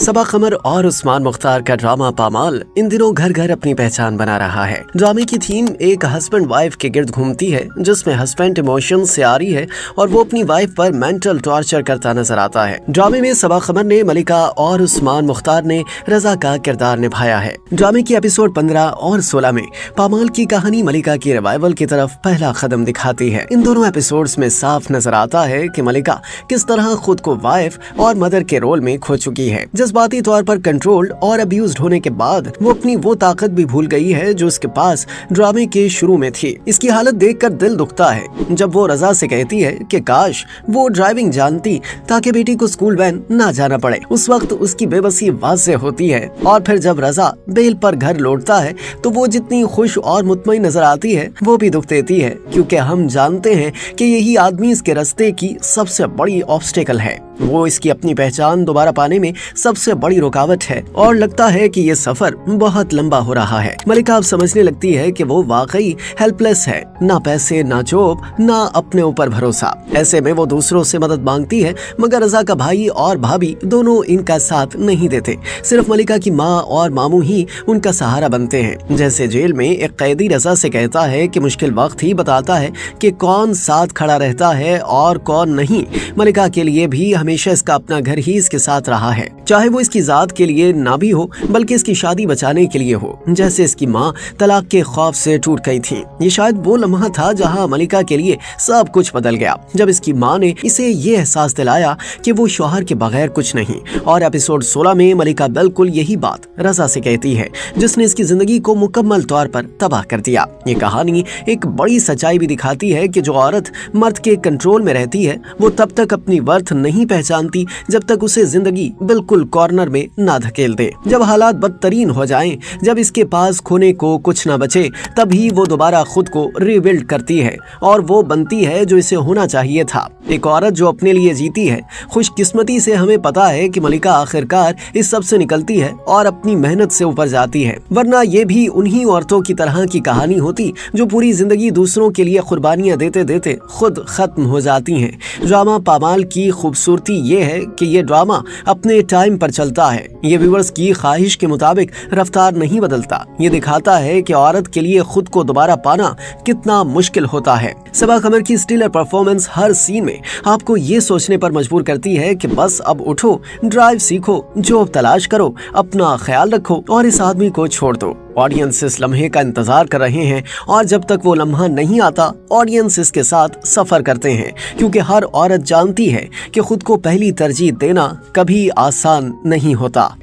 सबा कमर और उस्मान मुख्तार का ड्रामा पामाल इन दिनों घर घर अपनी पहचान बना रहा है। ड्रामे की थीम एक हस्बैंड वाइफ के गिर्द घूमती है, जिसमें हस्बैंड इमोशन से आ रही है और वो अपनी वाइफ पर मेंटल टॉर्चर करता नजर आता है। ड्रामे में सबा कमर ने मलिका और उस्मान मुख्तार ने रजा का किरदार निभाया है। ड्रामे की एपिसोड 15 और 16 में पामाल की कहानी मलिका की रिवाइवल की तरफ पहला कदम दिखाती है। इन दोनों एपिसोड्स में साफ नजर आता है कि मलिका किस तरह खुद को वाइफ और मदर के रोल में खो चुकी है। जज्बाती तौर पर कंट्रोल्ड और अब्यूज्ड होने के बाद वो अपनी वो ताकत भी भूल गई है जो उसके पास ड्रामे के शुरू में थी। इसकी हालत देखकर दिल दुखता है जब वो रजा से कहती है कि काश वो ड्राइविंग जानती ताकि बेटी को स्कूल वैन ना जाना पड़े। उस वक्त उसकी बेबसी वाज़ेह होती है और फिर जब रजा बेल पर घर लौटता है तो वो जितनी खुश और मुतमईन नजर आती है वो भी दुख देती है, क्योंकि हम जानते हैं कि यही आदमी इसके रास्ते की सबसे बड़ी ऑब्स्टेकल है। वो इसकी अपनी पहचान दोबारा पाने में सबसे बड़ी रुकावट है और लगता है कि ये सफर बहुत लंबा हो रहा है। मलिका अब समझने लगती है कि वो वाकई हेल्पलेस है, ना पैसे, ना जॉब, ना अपने ऊपर भरोसा। ऐसे में वो दूसरों से मदद मांगती है, मगर रजा का भाई और भाभी दोनों इनका साथ नहीं देते। सिर्फ मलिका की माँ और मामू ही उनका सहारा बनते हैं। जैसे जेल में एक कैदी रजा से कहता है कि मुश्किल वक्त ही बताता है कि कौन साथ खड़ा रहता है और कौन नहीं। मलिका के लिए भी हमेशा इसका अपना घर ही इसके साथ रहा है, चाहे वो इसकी जात के लिए ना भी हो बल्कि इसकी शादी बचाने के लिए हो। जैसे इसकी माँ तलाक के खौफ से टूट गई थी। ये शायद वो लम्हा था जहाँ मलिका के लिए सब कुछ बदल गया, जब इसकी माँ ने इसे ये एहसास दिलाया कि वो शौहर के बगैर कुछ नहीं। और एपिसोड 16 में मलिका बिल्कुल यही बात रजा से कहती है, जिसने इसकी जिंदगी को मुकम्मल तौर पर तबाह कर दिया। ये कहानी एक बड़ी सच्चाई भी दिखाती है कि जो औरत मर्द के कंट्रोल में रहती है वो तब तक अपनी वर्थ नहीं पहचानती जब तक उसे जिंदगी बिल्कुल कॉर्नर में ना धकेल दे। जब हालात बदतरीन हो जाएं, जब इसके पास खोने को कुछ ना बचे, तभी वो दोबारा खुद को रिबिल्ड करती है और वो बनती है जो इसे होना चाहिए था, एक औरत जो अपने लिए जीती है। खुशकिस्मती से हमें पता है कि मलिका आखिरकार इस सब से निकलती है और अपनी मेहनत से ऊपर जाती है, वरना ये भी उन्हीं औरतों की तरह की कहानी होती जो पूरी जिंदगी दूसरों के लिए कुर्बानियां देते देते खुद खत्म हो जाती हैं। ड्रामा पामाल की खूबसूरती ये है कि ये ड्रामा अपने टाइम पर चलता है। ये व्यूअर्स की ख्वाहिश के मुताबिक रफ्तार नहीं बदलता। ये दिखाता है कि औरत के लिए खुद को दोबारा पाना कितना मुश्किल होता है। सबा कमर की स्टिलर परफॉर्मेंस हर सीन में आपको ये सोचने पर मजबूर करती है कि बस अब उठो, ड्राइव सीखो, जॉब तलाश करो, अपना ख्याल रखो और इस आदमी को छोड़ दो। ऑडियंस इस लम्हे का इंतजार कर रहे हैं और जब तक वो लम्हा नहीं आता ऑडियंस इसके साथ सफर करते हैं, क्योंकि हर औरत जानती है कि खुद को पहली तरजीह देना कभी आसान नहीं होता।